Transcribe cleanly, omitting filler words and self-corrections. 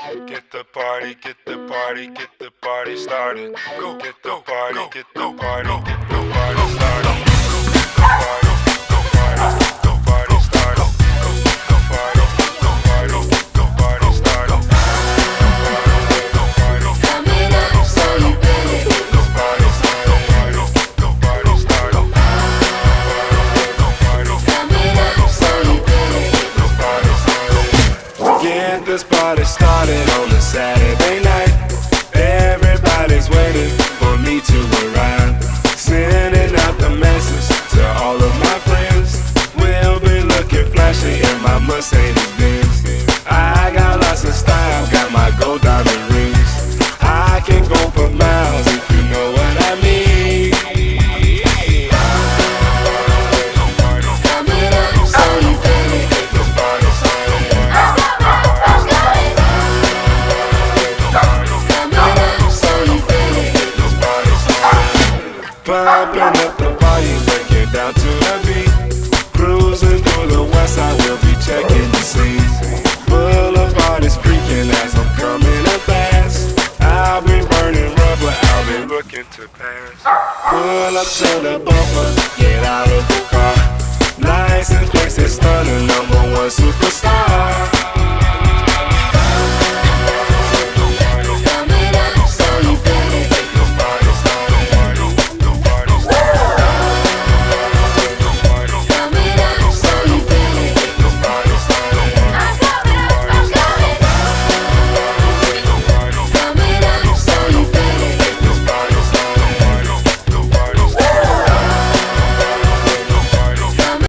Get the party, get the party, get the party started. Go, get the party, get the party, get the party started. Get the party, get the party, get the party started. Go, get the party, get the party, get the party started. Get the party, Coming up, so you better get the party, get the party, get the party started. Get the party, coming up, so you better get the party started. Get this party started on a Saturday night. Everybody's waiting for me to arrive. Sending out the message to all of my friends. We'll be looking flashy in my Mercedes Benz. I got lots of style, got my gold diamond rings. I can go for miles if you know what I mean. coming up, so you better Get this party started. coming up, so you better Get this party started. Pumping up the volume, breaking down to the beat. Cruising through the west side, we'll be checking the scene. Full of artists freaking as I'm coming up fast. I'll be burning rubber, I'll be looking to pass. Pull up to the bumper, get out of the car. License plates is stunning, #1 superstar.